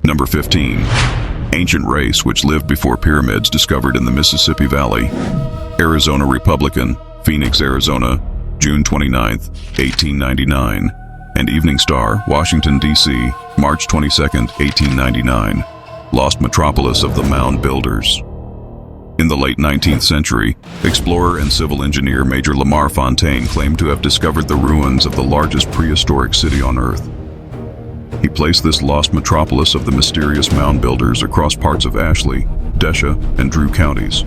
Number 15. Ancient race which lived before pyramids discovered in the Mississippi Valley. Arizona Republican, Phoenix, Arizona, June 29, 1899. And Evening Star, Washington, D.C., March 22, 1899. Lost metropolis of the Mound Builders. In the late 19th century, explorer and civil engineer Major Lamar Fontaine claimed to have discovered the ruins of the largest prehistoric city on Earth. He placed this lost metropolis of the mysterious mound builders across parts of Ashley, Desha, and Drew counties.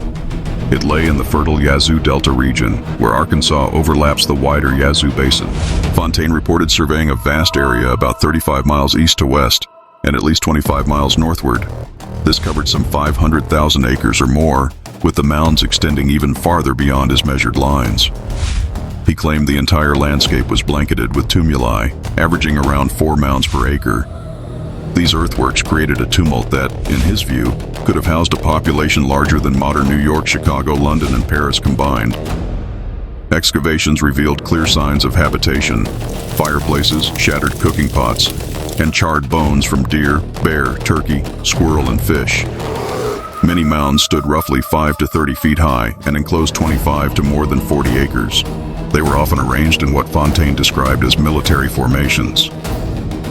It lay in the fertile Yazoo Delta region, where Arkansas overlaps the wider Yazoo Basin. Fontaine reported surveying a vast area about 35 miles east to west, and at least 25 miles northward. This covered some 500,000 acres or more, with the mounds extending even farther beyond his measured lines. He claimed the entire landscape was blanketed with tumuli, averaging around 4 mounds per acre. These earthworks created a tumult that, in his view, could have housed a population larger than modern New York, Chicago, London, and Paris combined. Excavations revealed clear signs of habitation: fireplaces, shattered cooking pots, and charred bones from deer, bear, turkey, squirrel, and fish. Many mounds stood roughly 5 to 30 feet high and enclosed 25 to more than 40 acres. They were often arranged in what Fontaine described as military formations.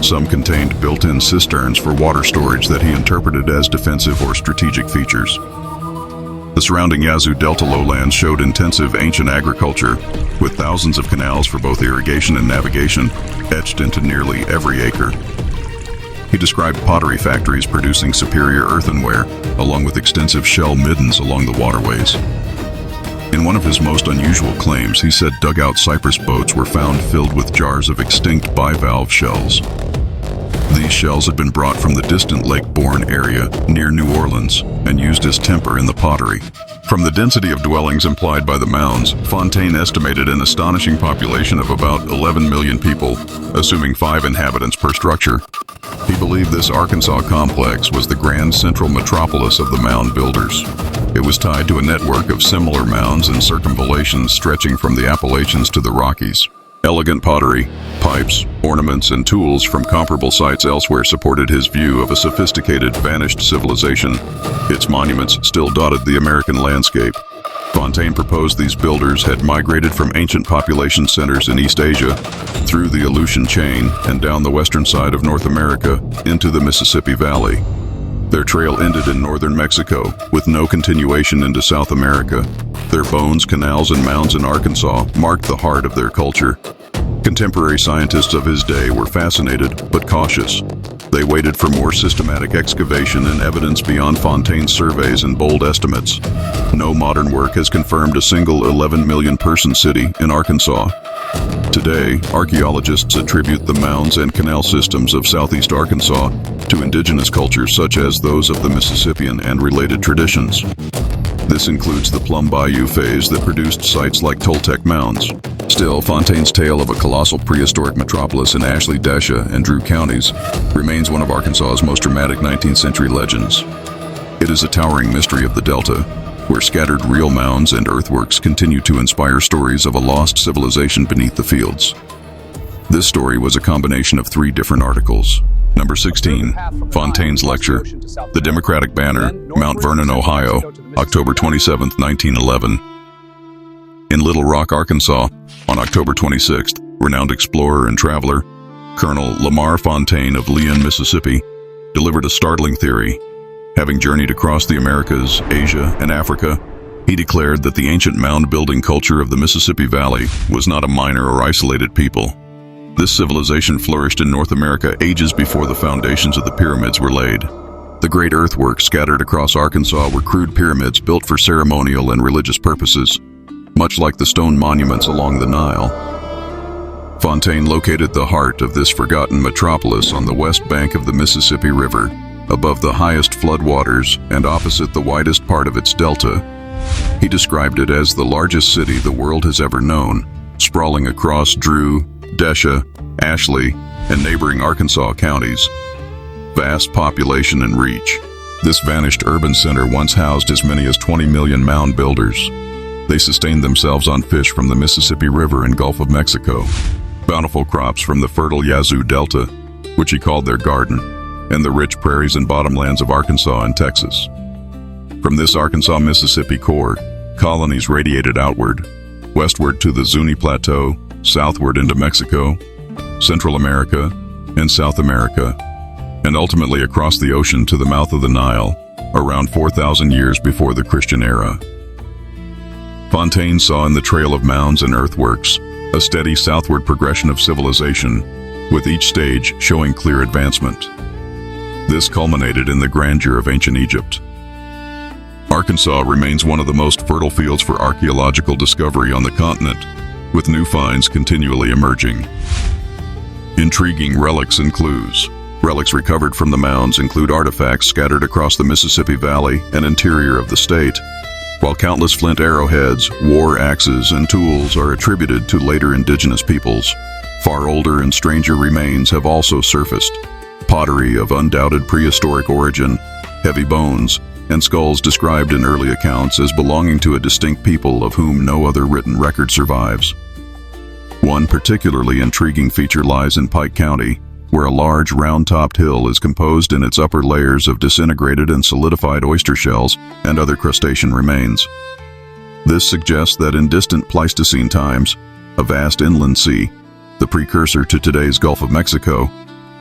Some contained built-in cisterns for water storage that he interpreted as defensive or strategic features. The surrounding Yazoo Delta lowlands showed intensive ancient agriculture, with thousands of canals for both irrigation and navigation etched into nearly every acre. He described pottery factories producing superior earthenware, along with extensive shell middens along the waterways. In one of his most unusual claims, he said dugout cypress boats were found filled with jars of extinct bivalve shells. These shells had been brought from the distant Lake Borgne area near New Orleans and used as temper in the pottery. From the density of dwellings implied by the mounds, Fontaine estimated an astonishing population of about 11 million people, assuming 5 inhabitants per structure. He believed this Arkansas complex was the grand central metropolis of the mound builders. It was tied to a network of similar mounds and circumvallations stretching from the Appalachians to the Rockies. Elegant pottery, pipes, ornaments, and tools from comparable sites elsewhere supported his view of a sophisticated, vanished civilization. Its monuments still dotted the American landscape. Fontaine proposed these builders had migrated from ancient population centers in East Asia, through the Aleutian Chain, and down the western side of North America into the Mississippi Valley. Their trail ended in northern Mexico, with no continuation into South America. Their bones, canals, and mounds in Arkansas marked the heart of their culture. Contemporary scientists of his day were fascinated, but cautious. They waited for more systematic excavation and evidence beyond Fontaine's surveys and bold estimates. No modern work has confirmed a single 11 million person city in Arkansas. Today, archaeologists attribute the mounds and canal systems of southeast Arkansas to indigenous cultures such as those of the Mississippian and related traditions. This includes the Plum Bayou phase that produced sites like Toltech Mounds. Still, Fontaine's tale of a colossal prehistoric metropolis in Ashley, Desha, and Drew counties remains one of Arkansas's most dramatic 19th century legends. It is a towering mystery of the Delta, where scattered real mounds and earthworks continue to inspire stories of a lost civilization beneath the fields. This story was a combination of 3 different articles. Number 16, Fontaine's lecture, The Democratic Banner, Mount Vernon, Ohio, October 27, 1911. In Little Rock, Arkansas, on October 26th, renowned explorer and traveler, Colonel Lamar Fontaine of Leon, Mississippi, delivered a startling theory. Having journeyed across the Americas, Asia, and Africa, he declared that the ancient mound-building culture of the Mississippi Valley was not a minor or isolated people. This civilization flourished in North America ages before the foundations of the pyramids were laid. The great earthworks scattered across Arkansas were crude pyramids built for ceremonial and religious purposes, much like the stone monuments along the Nile. Fontaine located the heart of this forgotten metropolis on the west bank of the Mississippi River, above the highest floodwaters and opposite the widest part of its delta. He described it as the largest city the world has ever known, sprawling across Drew, Desha, Ashley, and neighboring Arkansas counties. Vast population and reach. This vanished urban center once housed as many as 20 million mound builders. They sustained themselves on fish from the Mississippi River and Gulf of Mexico, bountiful crops from the fertile Yazoo Delta, which he called their garden, and the rich prairies and bottomlands of Arkansas and Texas. From this Arkansas-Mississippi core, colonies radiated outward, westward to the Zuni Plateau, southward into Mexico, Central America, and South America, and ultimately across the ocean to the mouth of the Nile, around 4,000 years before the Christian era. Fontaine saw in the trail of mounds and earthworks a steady southward progression of civilization, with each stage showing clear advancement. This culminated in the grandeur of ancient Egypt. Arkansas remains one of the most fertile fields for archaeological discovery on the continent, with new finds continually emerging. Intriguing relics and clues. Relics recovered from the mounds include artifacts scattered across the Mississippi Valley and interior of the state, while countless flint arrowheads, war axes, and tools are attributed to later indigenous peoples. Far older and stranger remains have also surfaced. Pottery of undoubted prehistoric origin, heavy bones, and skulls described in early accounts as belonging to a distinct people of whom no other written record survives. One particularly intriguing feature lies in Pike County, where a large round-topped hill is composed in its upper layers of disintegrated and solidified oyster shells and other crustacean remains. This suggests that in distant Pleistocene times, a vast inland sea, the precursor to today's Gulf of Mexico,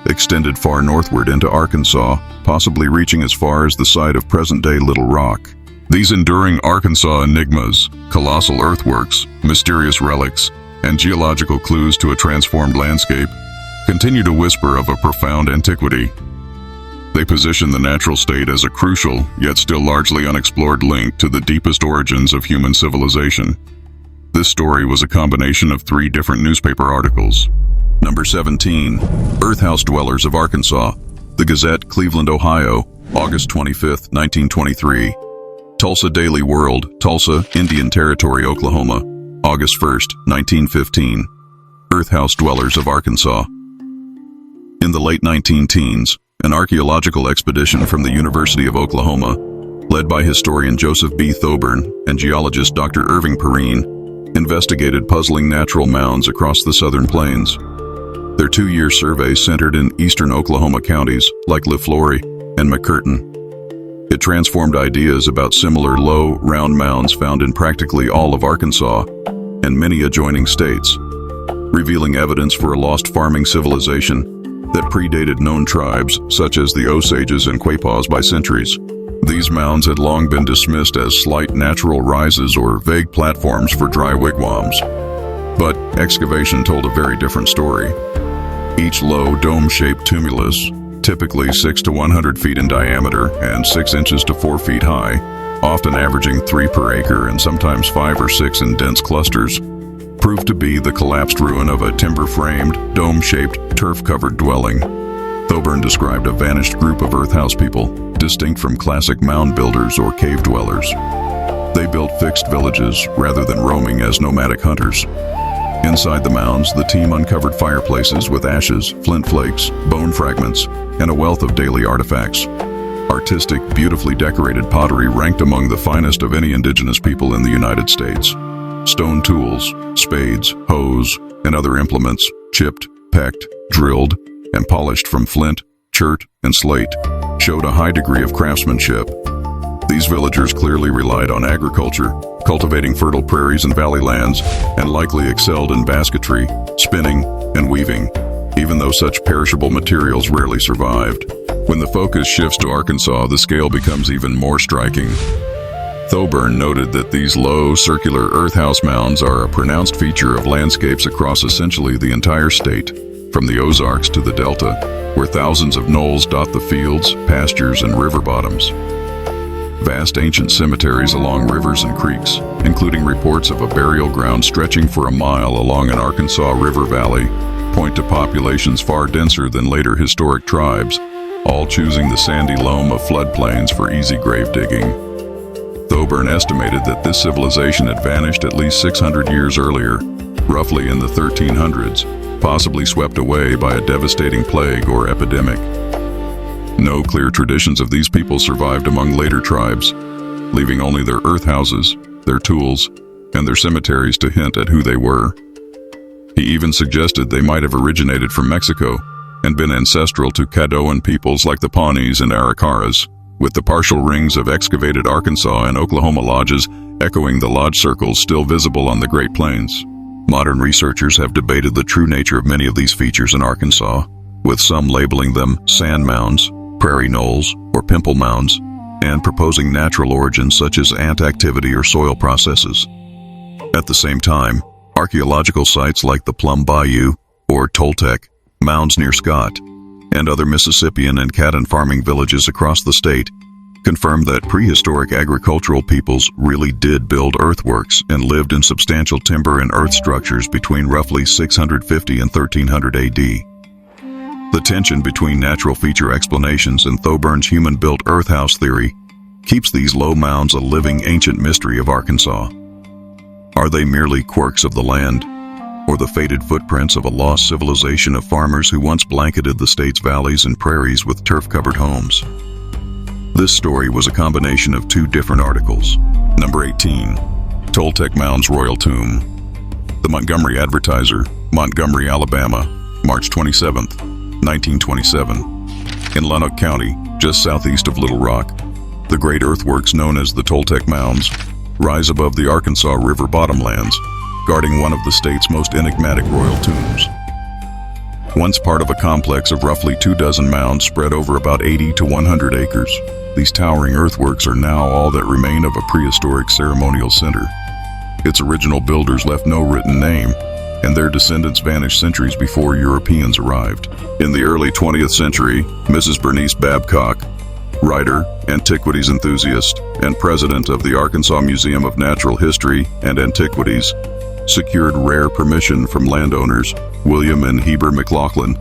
extended far northward into Arkansas, possibly reaching as far as the site of present-day Little Rock. These enduring Arkansas enigmas, colossal earthworks, mysterious relics, and geological clues to a transformed landscape continue to whisper of a profound antiquity. They position the natural state as a crucial, yet still largely unexplored link to the deepest origins of human civilization. This story was a combination of 3 different newspaper articles. Number 17, Earth House Dwellers of Arkansas, The Gazette, Cleveland, Ohio, August 25, 1923. Tulsa Daily World, Tulsa, Indian Territory, Oklahoma, August 1, 1915. Earth House Dwellers of Arkansas. In the late 19-teens, an archaeological expedition from the University of Oklahoma, led by historian Joseph B. Thoburn and geologist Dr. Irving Perrine, investigated puzzling natural mounds across the southern plains. Their 2-year survey centered in eastern Oklahoma counties like LeFlore and McCurtain. It transformed ideas about similar low, round mounds found in practically all of Arkansas and many adjoining states, revealing evidence for a lost farming civilization that predated known tribes such as the Osages and Quapaws by centuries. These mounds had long been dismissed as slight natural rises or vague platforms for dry wigwams. But excavation told a very different story. Each low, dome-shaped tumulus, typically 6 to 100 feet in diameter and 6 inches to 4 feet high, often averaging 3 per acre and sometimes 5 or 6 in dense clusters, proved to be the collapsed ruin of a timber-framed, dome-shaped, turf-covered dwelling. Thoburn described a vanished group of earth house people, distinct from classic mound builders or cave dwellers. They built fixed villages rather than roaming as nomadic hunters. Inside the mounds, the team uncovered fireplaces with ashes, flint flakes, bone fragments, and a wealth of daily artifacts. Artistic, beautifully decorated pottery ranked among the finest of any indigenous people in the United States. Stone tools, spades, hoes, and other implements, chipped, pecked, drilled, and polished from flint, chert, and slate, showed a high degree of craftsmanship. These villagers clearly relied on agriculture, cultivating fertile prairies and valley lands, and likely excelled in basketry, spinning, and weaving, even though such perishable materials rarely survived. When the focus shifts to Arkansas, the scale becomes even more striking. Thoburn noted that these low, circular earth house mounds are a pronounced feature of landscapes across essentially the entire state, from the Ozarks to the Delta, where thousands of knolls dot the fields, pastures, and river bottoms. Vast ancient cemeteries along rivers and creeks, including reports of a burial ground stretching for a mile along an Arkansas river valley, point to populations far denser than later historic tribes, all choosing the sandy loam of floodplains for easy grave digging. Thoburn estimated that this civilization had vanished at least 600 years earlier, roughly in the 1300s, possibly swept away by a devastating plague or epidemic. No clear traditions of these people survived among later tribes, leaving only their earth houses, their tools, and their cemeteries to hint at who they were. He even suggested they might have originated from Mexico, and been ancestral to Caddoan peoples like the Pawnees and Arikaras, with the partial rings of excavated Arkansas and Oklahoma lodges echoing the lodge circles still visible on the Great Plains. Modern researchers have debated the true nature of many of these features in Arkansas, with some labeling them sand mounds, prairie knolls, or pimple mounds, and proposing natural origins such as ant activity or soil processes. At the same time, archaeological sites like the Plum Bayou, or Toltech Mounds near Scott, and other Mississippian and Caddo farming villages across the state confirm that prehistoric agricultural peoples really did build earthworks and lived in substantial timber and earth structures between roughly 650 and 1300 AD. The tension between natural feature explanations and Thoburn's human-built earth house theory keeps these low mounds a living ancient mystery of Arkansas. Are they merely quirks of the land, or the faded footprints of a lost civilization of farmers who once blanketed the state's valleys and prairies with turf-covered homes? This story was a combination of two different articles. Number 18, Toltech Mounds Royal Tomb. The Montgomery Advertiser, Montgomery, Alabama, March 27, 1927. In Lonoke County, just southeast of Little Rock, the great earthworks known as the Toltech Mounds rise above the Arkansas River bottomlands, guarding one of the state's most enigmatic royal tombs. Once part of a complex of roughly 24 mounds spread over about 80 to 100 acres, these towering earthworks are now all that remain of a prehistoric ceremonial center. Its original builders left no written name, and their descendants vanished centuries before Europeans arrived. In the early 20th century, Mrs. Bernice Babcock, writer, antiquities enthusiast, and president of the Arkansas Museum of Natural History and Antiquities, secured rare permission from landowners William and Heber McLaughlin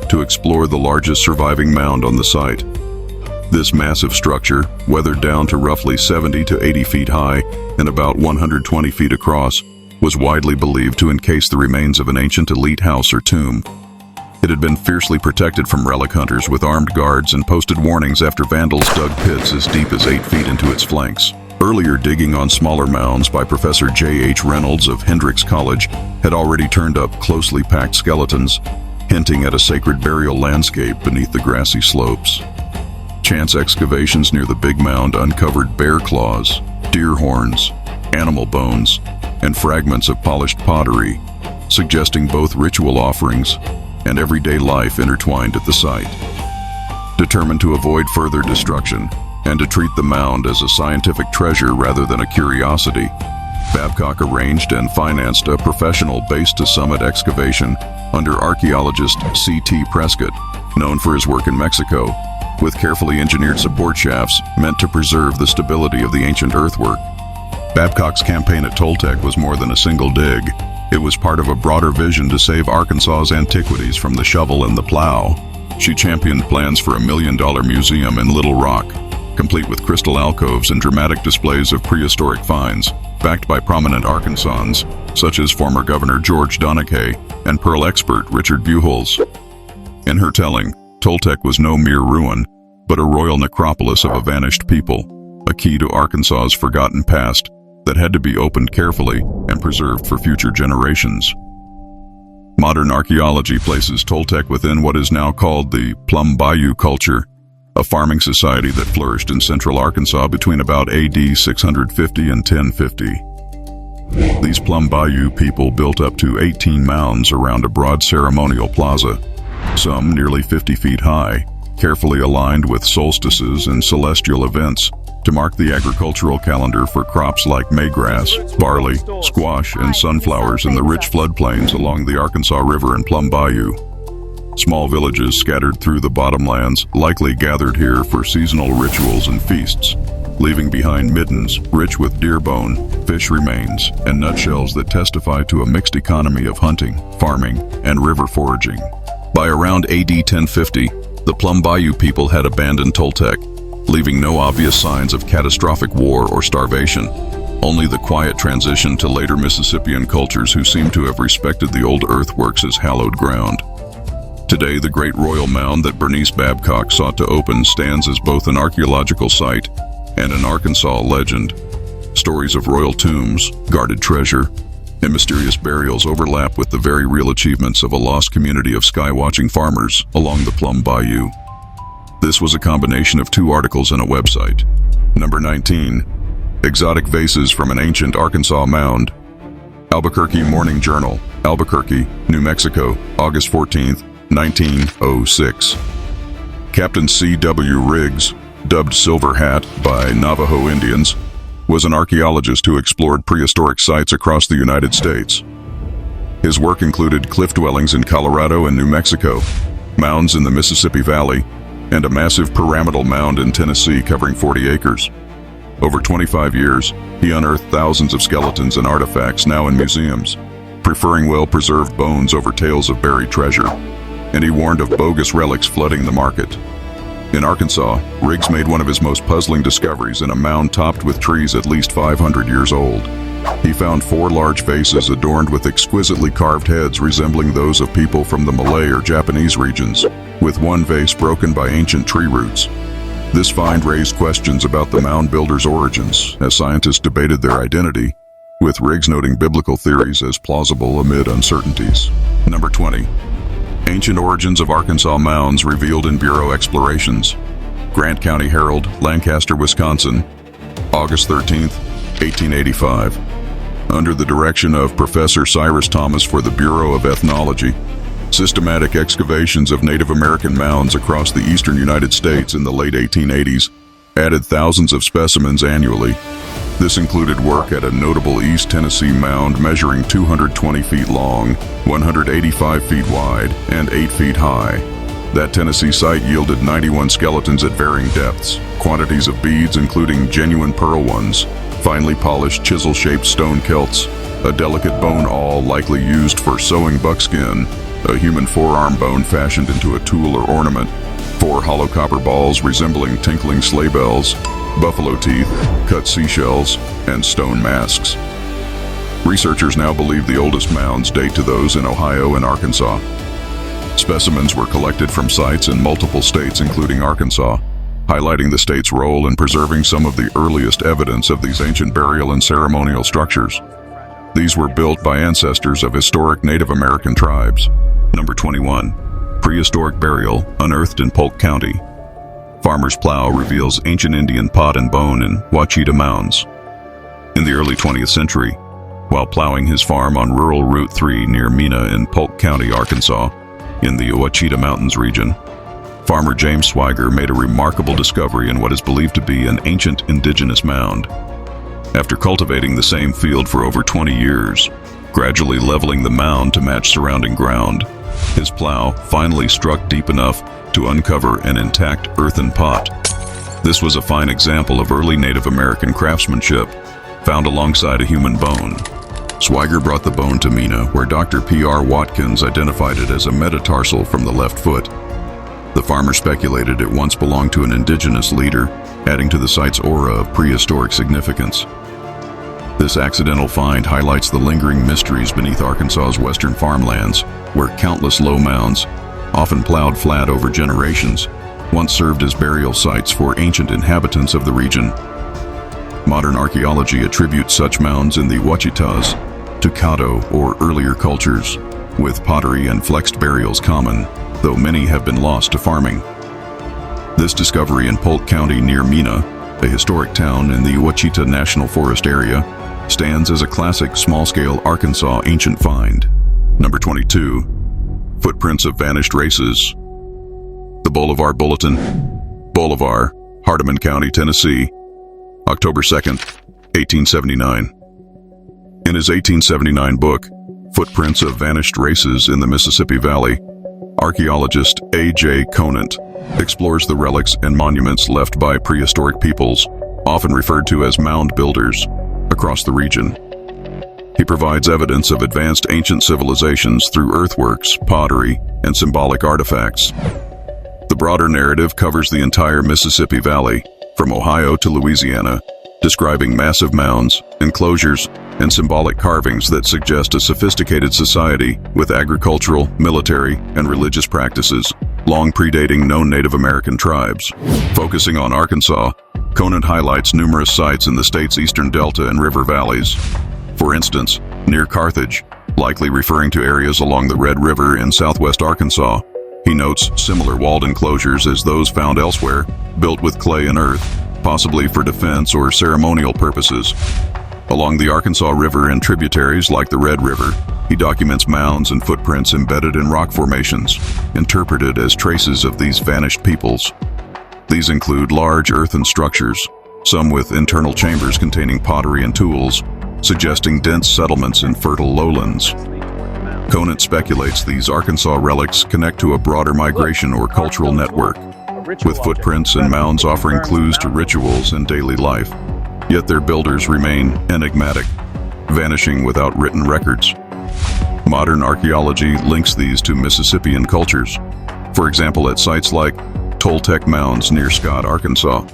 to explore the largest surviving mound on the site. This massive structure, weathered down to roughly 70 to 80 feet high and about 120 feet across, was widely believed to encase the remains of an ancient elite house or tomb. It had been fiercely protected from relic hunters with armed guards and posted warnings after vandals dug pits as deep as 8 feet into its flanks. Earlier digging on smaller mounds by Professor J.H. Reynolds of Hendrix College had already turned up closely packed skeletons, hinting at a sacred burial landscape beneath the grassy slopes. Chance excavations near the big mound uncovered bear claws, deer horns, animal bones, and fragments of polished pottery, suggesting both ritual offerings and everyday life intertwined at the site. Determined to avoid further destruction and to treat the mound as a scientific treasure rather than a curiosity, Babcock arranged and financed a professional base-to-summit excavation under archaeologist C.T. Prescott, known for his work in Mexico, with carefully engineered support shafts meant to preserve the stability of the ancient earthwork. Babcock's campaign at Toltech was more than a single dig. It was part of a broader vision to save Arkansas's antiquities from the shovel and the plow. She championed plans for $1 million museum in Little Rock, complete with crystal alcoves and dramatic displays of prehistoric finds, backed by prominent Arkansans, such as former Governor George Donahue and Pearl expert Richard Buchholz. In her telling, Toltech was no mere ruin, but a royal necropolis of a vanished people, a key to Arkansas's forgotten past that had to be opened carefully and preserved for future generations. Modern archaeology places Toltech within what is now called the Plum Bayou culture, a farming society that flourished in central Arkansas between about AD 650 and 1050. These Plum Bayou people built up to 18 mounds around a broad ceremonial plaza, some nearly 50 feet high, carefully aligned with solstices and celestial events to mark the agricultural calendar for crops like maygrass, barley, squash, and sunflowers in the rich floodplains along the Arkansas River and Plum Bayou. Small villages scattered through the bottomlands likely gathered here for seasonal rituals and feasts, leaving behind middens rich with deer bone, fish remains, and nutshells that testify to a mixed economy of hunting, farming, and river foraging. By around AD 1050, the Plum Bayou people had abandoned Toltech, leaving no obvious signs of catastrophic war or starvation, only the quiet transition to later Mississippian cultures who seem to have respected the old earthworks as hallowed ground. Today, the great royal mound that Bernice Babcock sought to open stands as both an archaeological site and an Arkansas legend. Stories of royal tombs, guarded treasure, and mysterious burials overlap with the very real achievements of a lost community of sky-watching farmers along the Plum Bayou. This was a combination of 2 articles and a website. Number 19. Exotic vases from an ancient Arkansas mound. Albuquerque Morning Journal, Albuquerque, New Mexico, August 14, 1906. Captain C.W. Riggs, dubbed Silver Hat by Navajo Indians, was an archaeologist who explored prehistoric sites across the United States. His work included cliff dwellings in Colorado and New Mexico, mounds in the Mississippi Valley, and a massive pyramidal mound in Tennessee covering 40 acres. Over 25 years, he unearthed thousands of skeletons and artifacts now in museums, preferring well-preserved bones over tales of buried treasure, and he warned of bogus relics flooding the market. In Arkansas, Riggs made one of his most puzzling discoveries in a mound topped with trees at least 500 years old. He found 4 large vases adorned with exquisitely carved heads resembling those of people from the Malay or Japanese regions, with one vase broken by ancient tree roots. This find raised questions about the mound builders' origins as scientists debated their identity, with Riggs noting biblical theories as plausible amid uncertainties. Number 20. Ancient origins of Arkansas mounds revealed in Bureau Explorations. Grant County Herald, Lancaster, Wisconsin, August 13, 1885. Under the direction of Professor Cyrus Thomas for the Bureau of Ethnology, systematic excavations of Native American mounds across the eastern United States in the late 1880s added thousands of specimens annually. This included work at a notable East Tennessee mound measuring 220 feet long, 185 feet wide, and 8 feet high. That Tennessee site yielded 91 skeletons at varying depths, quantities of beads including genuine pearl ones, finely polished chisel-shaped stone celts, a delicate bone awl likely used for sewing buckskin, a human forearm bone fashioned into a tool or ornament, 4 hollow copper balls resembling tinkling sleigh bells, buffalo teeth, cut seashells, and stone masks. Researchers now believe the oldest mounds date to those in Ohio and Arkansas. Specimens were collected from sites in multiple states including Arkansas, highlighting the state's role in preserving some of the earliest evidence of these ancient burial and ceremonial structures. These were built by ancestors of historic Native American tribes. Number 21. Prehistoric burial unearthed in Polk County. Farmer's plow reveals ancient Indian pot and bone in Ouachita Mounds. In the early 20th century, while plowing his farm on rural Route 3 near Mena in Polk County, Arkansas, in the Ouachita Mountains region, farmer James Swiger made a remarkable discovery in what is believed to be an ancient indigenous mound. After cultivating the same field for over 20 years, gradually leveling the mound to match surrounding ground, his plow finally struck deep enough to uncover an intact earthen pot. This was a fine example of early Native American craftsmanship, found alongside a human bone. Swiger brought the bone to Mena, where Dr. P.R. Watkins identified it as a metatarsal from the left foot. The farmer speculated it once belonged to an indigenous leader, adding to the site's aura of prehistoric significance. This accidental find highlights the lingering mysteries beneath Arkansas's western farmlands, where countless low mounds, often plowed flat over generations, once served as burial sites for ancient inhabitants of the region. Modern archaeology attributes such mounds in the Ouachitas to Caddo or earlier cultures, with pottery and flexed burials common, though many have been lost to farming. This discovery in Polk County near Mena, a historic town in the Ouachita National Forest area, stands as a classic small-scale Arkansas ancient find. Number 22. Footprints of vanished races. The Bolivar Bulletin, Bolivar, Hardeman County, Tennessee, October 2nd, 1879. In his 1879 book, Footprints of Vanished Races in the Mississippi Valley, archaeologist A.J. Conant explores the relics and monuments left by prehistoric peoples, often referred to as mound builders, across the region. He provides evidence of advanced ancient civilizations through earthworks, pottery, and symbolic artifacts. The broader narrative covers the entire Mississippi Valley, from Ohio to Louisiana, describing massive mounds, enclosures, and symbolic carvings that suggest a sophisticated society with agricultural, military, and religious practices, long predating known Native American tribes. Focusing on Arkansas, Conant highlights numerous sites in the state's eastern delta and river valleys. For instance, near Carthage, likely referring to areas along the Red River in southwest Arkansas. He notes similar walled enclosures as those found elsewhere, built with clay and earth, possibly for defense or ceremonial purposes. Along the Arkansas River and tributaries like the Red River, he documents mounds and footprints embedded in rock formations, interpreted as traces of these vanished peoples. These include large earthen structures, some with internal chambers containing pottery and tools, suggesting dense settlements in fertile lowlands. Conant speculates these Arkansas relics connect to a broader migration or cultural network, with footprints and mounds offering clues to rituals and daily life. Yet their builders remain enigmatic, vanishing without written records. Modern archaeology links these to Mississippian cultures, for example at sites like Toltech Mounds near Scott, Arkansas.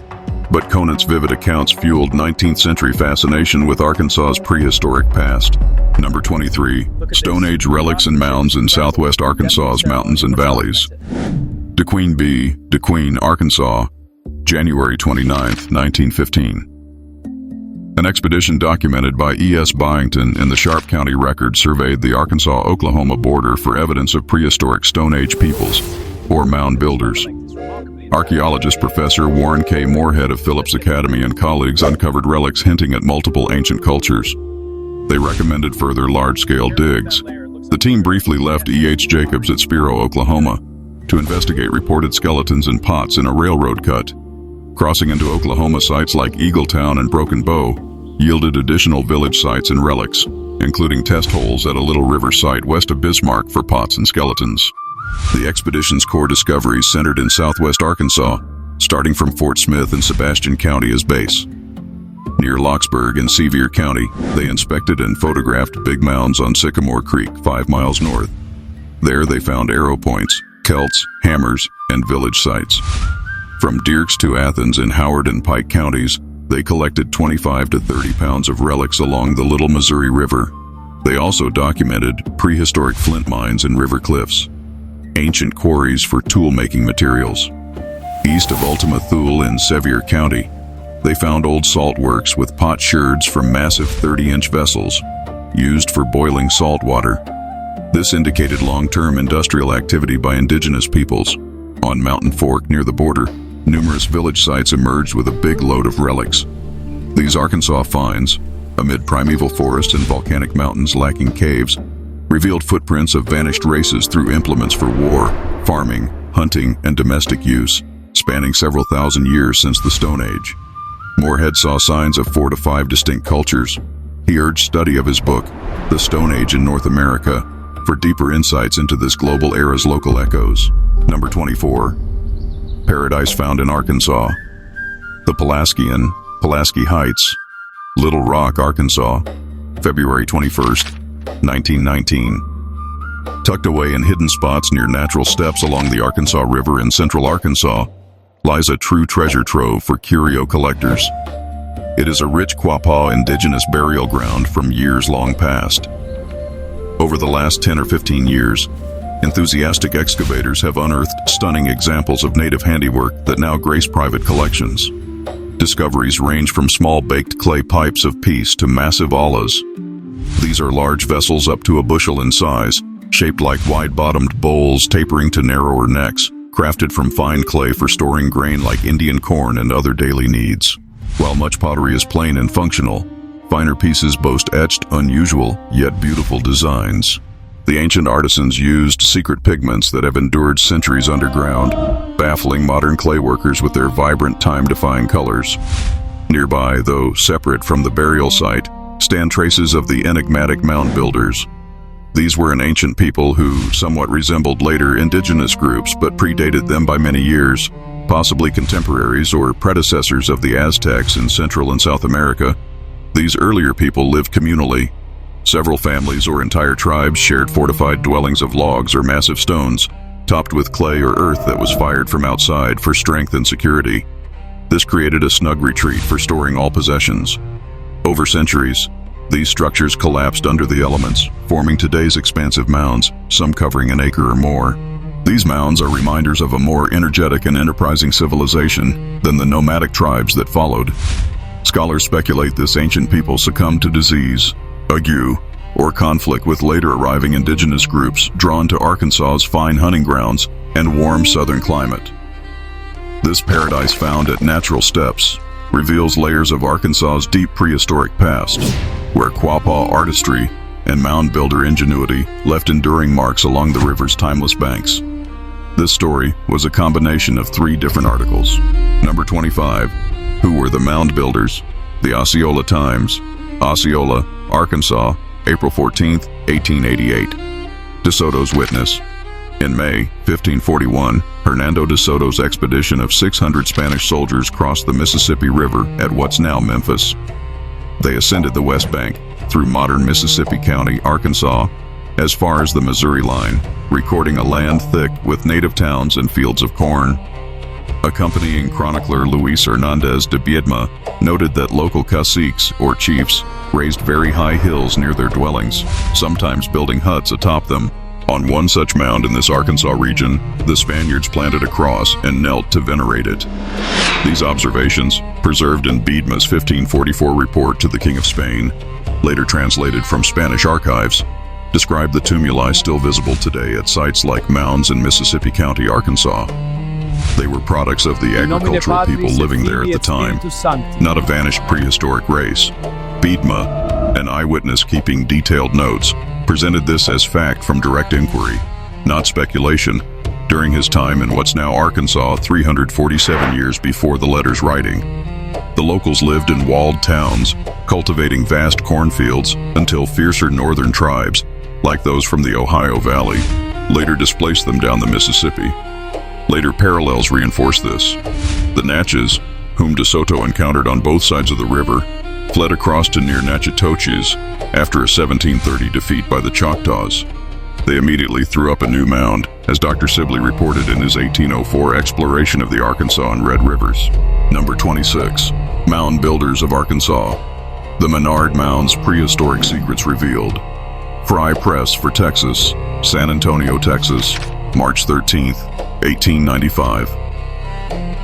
But Conant's vivid accounts fueled 19th century fascination with Arkansas's prehistoric past. Number 23. Stone Age relics and mounds in southwest Arkansas's mountains and valleys. DeQueen B., DeQueen, Arkansas, January 29, 1915. An expedition documented by E.S. Byington in the Sharp County Record surveyed the Arkansas-Oklahoma border for evidence of prehistoric Stone Age peoples, or mound builders. Archaeologist Professor Warren K. Moorhead of Phillips Academy and colleagues uncovered relics hinting at multiple ancient cultures. They recommended further large-scale digs. The team briefly left E.H. Jacobs at Spiro, Oklahoma, to investigate reported skeletons and pots in a railroad cut. Crossing into Oklahoma, sites like Eagletown and Broken Bow yielded additional village sites and relics, including test holes at a Little River site west of Bismarck for pots and skeletons. The expedition's core discoveries centered in southwest Arkansas, starting from Fort Smith in Sebastian County as base. Near Locksburg in Sevier County, they inspected and photographed big mounds on Sycamore Creek, 5 miles north. There they found arrow points, celts, hammers, and village sites. From Dierks to Athens in Howard and Pike counties, they collected 25 to 30 pounds of relics along the Little Missouri River. They also documented prehistoric flint mines and river cliffs, ancient quarries for tool-making materials. East of Ultima Thule in Sevier County, they found old salt works with potsherds from massive 30-inch vessels used for boiling salt water. This indicated long-term industrial activity by indigenous peoples. On Mountain Fork near the border, numerous village sites emerged with a big load of relics. These Arkansas finds, amid primeval forests and volcanic mountains lacking caves, revealed footprints of vanished races through implements for war, farming, hunting, and domestic use, spanning several thousand years since the Stone Age. Moorhead saw signs of 4 to 5 distinct cultures. He urged study of his book, The Stone Age in North America, for deeper insights into this global era's local echoes. Number 24. Paradise found in Arkansas. The Pulaski Heights, Little Rock, Arkansas, February 21st, 1919. Tucked away in hidden spots near natural steps along the Arkansas River in central Arkansas, lies a true treasure trove for curio collectors. It is a rich Quapaw indigenous burial ground from years long past. Over the last 10 or 15 years, enthusiastic excavators have unearthed stunning examples of native handiwork that now grace private collections. Discoveries range from small baked clay pipes of peace to massive ollas. These are large vessels up to a bushel in size, shaped like wide-bottomed bowls tapering to narrower necks, crafted from fine clay for storing grain like Indian corn and other daily needs. While much pottery is plain and functional, finer pieces boast etched, unusual, yet beautiful designs. The ancient artisans used secret pigments that have endured centuries underground, baffling modern clay workers with their vibrant, time-defying colors. Nearby, though separate from the burial site, stand traces of the enigmatic mound builders. These were an ancient people who somewhat resembled later indigenous groups but predated them by many years, possibly contemporaries or predecessors of the Aztecs in Central and South America. These earlier people lived communally. Several families or entire tribes shared fortified dwellings of logs or massive stones, topped with clay or earth that was fired from outside for strength and security. This created a snug retreat for storing all possessions. Over centuries, these structures collapsed under the elements, forming today's expansive mounds, some covering an acre or more. These mounds are reminders of a more energetic and enterprising civilization than the nomadic tribes that followed. Scholars speculate this ancient people succumbed to disease, ague, or conflict with later arriving indigenous groups drawn to Arkansas's fine hunting grounds and warm southern climate. This paradise found at natural steps reveals layers of Arkansas's deep prehistoric past, where Quapaw artistry and mound builder ingenuity left enduring marks along the river's timeless banks. This story was a combination of 3 different articles. Number 25. Who were the mound builders? The Osceola Times, Osceola, Arkansas, April 14, 1888. De Soto's witness. In May 1541, Hernando de Soto's expedition of 600 Spanish soldiers crossed the Mississippi River at what's now Memphis. They ascended the West Bank through modern Mississippi County, Arkansas, as far as the Missouri line, recording a land thick with native towns and fields of corn. Accompanying chronicler Luis Hernandez de Biedma noted that local caciques, or chiefs, raised very high hills near their dwellings, sometimes building huts atop them. On one such mound in this Arkansas region, the Spaniards planted a cross and knelt to venerate it. These observations, preserved in Biedma's 1544 report to the King of Spain, later translated from Spanish archives, describe the tumuli still visible today at sites like mounds in Mississippi County, Arkansas. They were products of the agricultural people living there at the time, not a vanished prehistoric race. Biedma, an eyewitness keeping detailed notes, presented this as fact from direct inquiry, not speculation, during his time in what's now Arkansas 347 years before the letter's writing. The locals lived in walled towns, cultivating vast cornfields until fiercer northern tribes, like those from the Ohio Valley, later displaced them down the Mississippi. Later parallels reinforce this. The Natchez, whom De Soto encountered on both sides of the river, fled across to near Natchitoches after a 1730 defeat by the Choctaws. They immediately threw up a new mound, as Dr. Sibley reported in his 1804 exploration of the Arkansas and Red Rivers. Number 26. Mound Builders of Arkansas. The Menard Mounds Prehistoric Secrets Revealed. Fry Press for Texas, San Antonio, Texas, March 13, 1895.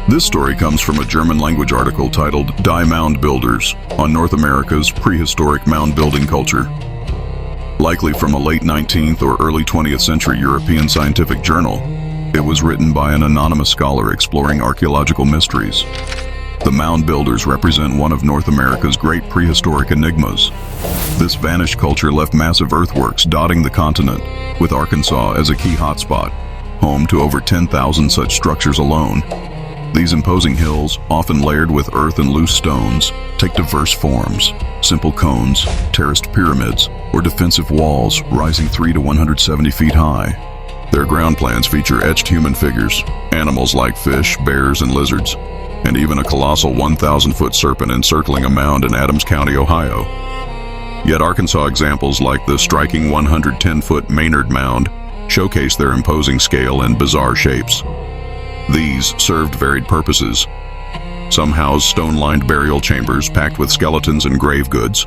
This story comes from a German-language article titled Die Mound Builders on North America's Prehistoric Mound Building Culture. Likely from a late 19th or early 20th century European scientific journal, it was written by an anonymous scholar exploring archaeological mysteries. The mound builders represent one of North America's great prehistoric enigmas. This vanished culture left massive earthworks dotting the continent, with Arkansas as a key hotspot, home to over 10,000 such structures alone. These imposing hills, often layered with earth and loose stones, take diverse forms: simple cones, terraced pyramids, or defensive walls rising 3 to 170 feet high. Their ground plans feature etched human figures, animals like fish, bears, and lizards, and even a colossal 1,000-foot serpent encircling a mound in Adams County, Ohio. Yet Arkansas examples like the striking 110-foot Maynard Mound showcase their imposing scale and bizarre shapes. These served varied purposes. Some housed stone-lined burial chambers packed with skeletons and grave goods.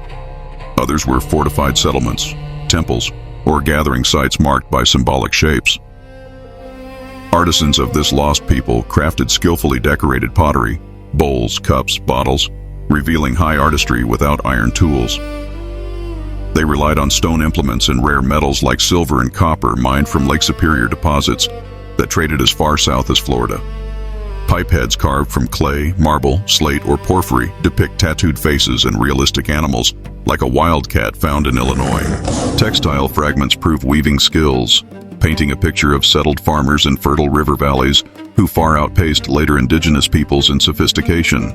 Others were fortified settlements, temples, or gathering sites marked by symbolic shapes. Artisans of this lost people crafted skillfully decorated pottery, bowls, cups, bottles, revealing high artistry without iron tools. They relied on stone implements and rare metals like silver and copper mined from Lake Superior deposits that traded as far south as Florida. Pipe heads carved from clay, marble, slate, or porphyry depict tattooed faces and realistic animals, like a wildcat found in Illinois. Textile fragments prove weaving skills, painting a picture of settled farmers in fertile river valleys who far outpaced later indigenous peoples in sophistication.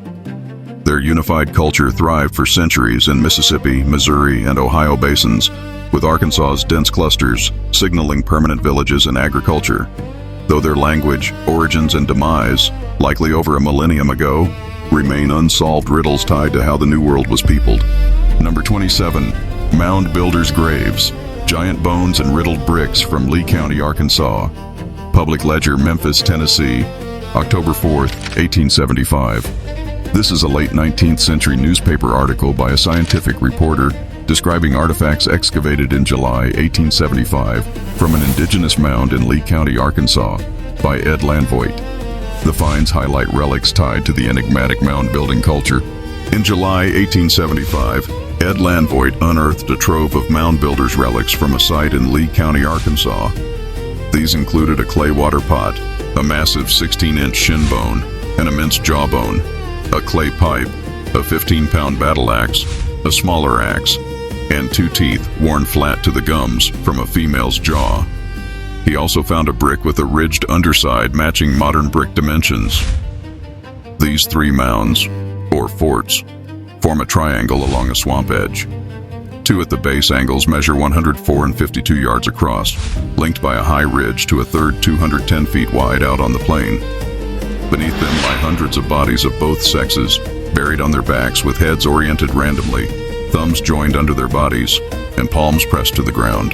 Their unified culture thrived for centuries in Mississippi, Missouri, and Ohio basins, with Arkansas's dense clusters signaling permanent villages and agriculture. Though their language, origins, and demise, likely over a millennium ago, remain unsolved riddles tied to how the New World was peopled. Number 27. Mound Builders' Graves. Giant bones and riddled bricks from Lee County, Arkansas. Public Ledger, Memphis, Tennessee, October 4, 1875. This is a late 19th century newspaper article by a scientific reporter describing artifacts excavated in July 1875 from an indigenous mound in Lee County, Arkansas, by Ed Landvoigt. The finds highlight relics tied to the enigmatic mound building culture. In July 1875, Ed Landvoigt unearthed a trove of mound builders' relics from a site in Lee County, Arkansas. These included a clay water pot, a massive 16-inch shin bone, an immense jawbone, a clay pipe, a 15-pound battle axe, a smaller axe, and 2 teeth worn flat to the gums from a female's jaw. He also found a brick with a ridged underside matching modern brick dimensions. These 3 mounds, or forts, form a triangle along a swamp edge. 2 at the base angles measure 104 and 52 yards across, linked by a high ridge to a third 210 feet wide out on the plain. Beneath them lie hundreds of bodies of both sexes, buried on their backs with heads oriented randomly, thumbs joined under their bodies, and palms pressed to the ground.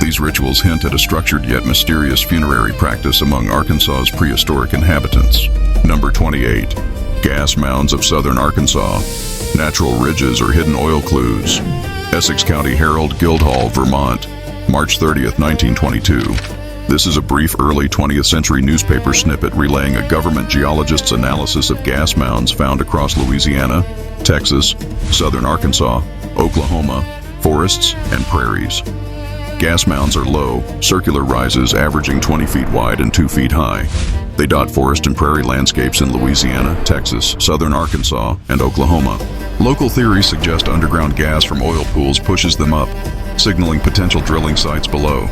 These rituals hint at a structured yet mysterious funerary practice among Arkansas's prehistoric inhabitants. Number 28. Gas mounds of southern Arkansas. Natural ridges or hidden oil clues. Essex County Herald, Guildhall, Vermont, March 30th, 1922. This is a brief early 20th century newspaper snippet relaying a government geologist's analysis of gas mounds found across Louisiana, Texas, southern Arkansas, Oklahoma, forests, and prairies. Gas mounds are low, circular rises averaging 20 feet wide and 2 feet high. They dot forest and prairie landscapes in Louisiana, Texas, southern Arkansas, and Oklahoma. Local theories suggest underground gas from oil pools pushes them up, signaling potential drilling sites below.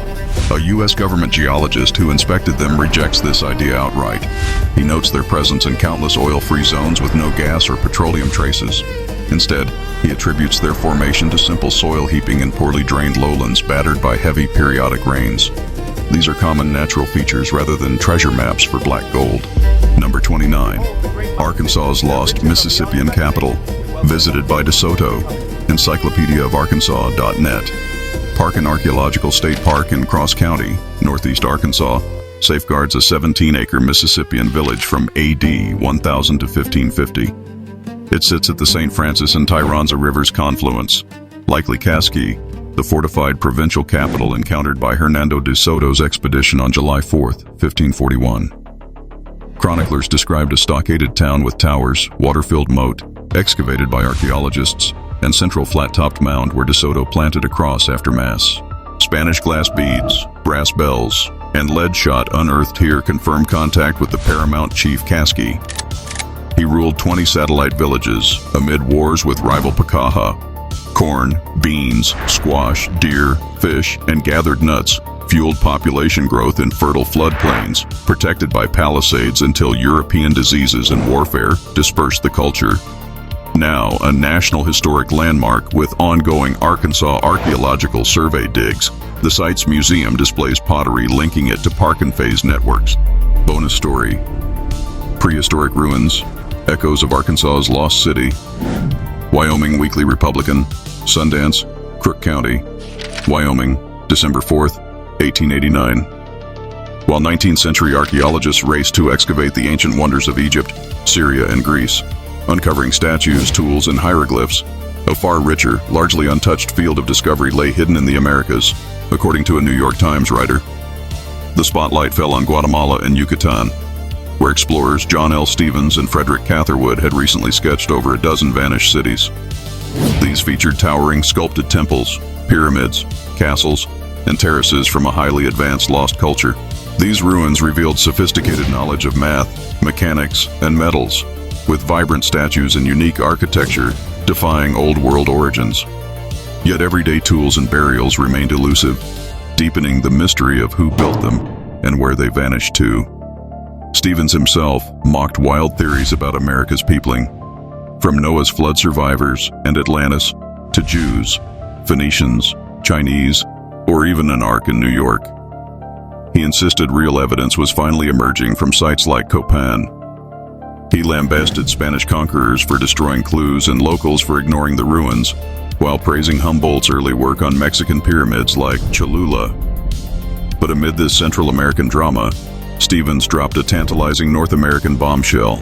A U.S. government geologist who inspected them rejects this idea outright. He notes their presence in countless oil-free zones with no gas or petroleum traces. Instead, he attributes their formation to simple soil heaping in poorly drained lowlands battered by heavy periodic rains. These are common natural features rather than treasure maps for black gold. Number 29. Arkansas's lost Mississippian capital. Visited by Soto. Encyclopedia-of-Arkansas.net. Parkin Archaeological State Park in Cross County, northeast Arkansas, safeguards a 17-acre Mississippian village from AD 1000 to 1550. It sits at the St. Francis and Tyronza Rivers confluence, likely Casqui, the fortified provincial capital encountered by Hernando de Soto's expedition on July 4, 1541. Chroniclers described a stockaded town with towers, water-filled moat, excavated by archaeologists, and central flat-topped mound where de Soto planted a cross after Mass. Spanish glass beads, brass bells, and lead shot unearthed here confirm contact with the paramount chief Casqui. He ruled 20 satellite villages amid wars with rival Pakaha. Corn, beans, squash, deer, fish, and gathered nuts fueled population growth in fertile floodplains, protected by palisades until European diseases and warfare dispersed the culture. Now a National Historic Landmark with ongoing Arkansas Archaeological Survey digs, the site's museum displays pottery linking it to Parkin phase networks. Bonus story. Prehistoric ruins, echoes of Arkansas's lost city. Wyoming Weekly Republican, Sundance, Crook County, Wyoming, December 4th, 1889. While 19th century archaeologists raced to excavate the ancient wonders of Egypt, Syria, and Greece, uncovering statues, tools, and hieroglyphs, a far richer, largely untouched field of discovery lay hidden in the Americas, according to a New York Times writer. The spotlight fell on Guatemala and Yucatan, where explorers John L. Stevens and Frederick Catherwood had recently sketched over a dozen vanished cities. These featured towering sculpted temples, pyramids, castles, and terraces from a highly advanced lost culture. These ruins revealed sophisticated knowledge of math, mechanics, and metals, with vibrant statues and unique architecture defying old world origins. Yet everyday tools and burials remained elusive, deepening the mystery of who built them and where they vanished to. Stevens himself mocked wild theories about America's peopling, from Noah's flood survivors and Atlantis to Jews, Phoenicians, Chinese, or even an ark in New York. He insisted real evidence was finally emerging from sites like Copan. He lambasted Spanish conquerors for destroying clues and locals for ignoring the ruins, while praising Humboldt's early work on Mexican pyramids like Cholula. But amid this Central American drama, Stevens dropped a tantalizing North American bombshell.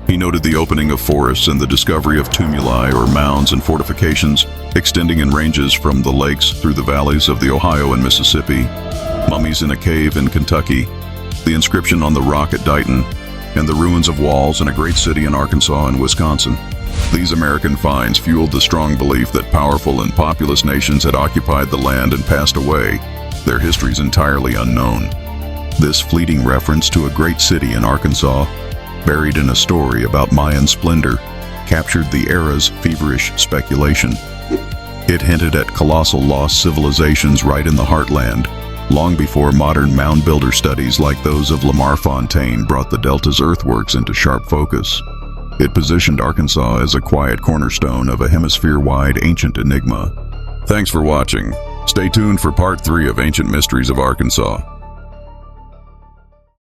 He noted the opening of forests and the discovery of tumuli or mounds and fortifications extending in ranges from the lakes through the valleys of the Ohio and Mississippi, mummies in a cave in Kentucky, the inscription on the rock at Dighton, and the ruins of walls in a great city in Arkansas and Wisconsin. These American finds fueled the strong belief that powerful and populous nations had occupied the land and passed away, their histories entirely unknown. This fleeting reference to a great city in Arkansas, buried in a story about Mayan splendor, captured the era's feverish speculation. It hinted at colossal lost civilizations right in the heartland, long before modern mound builder studies like those of Lamar Fontaine brought the Delta's earthworks into sharp focus. It positioned Arkansas as a quiet cornerstone of a hemisphere-wide ancient enigma. Thanks for watching. Stay tuned for part 3 of Ancient Mysteries of Arkansas.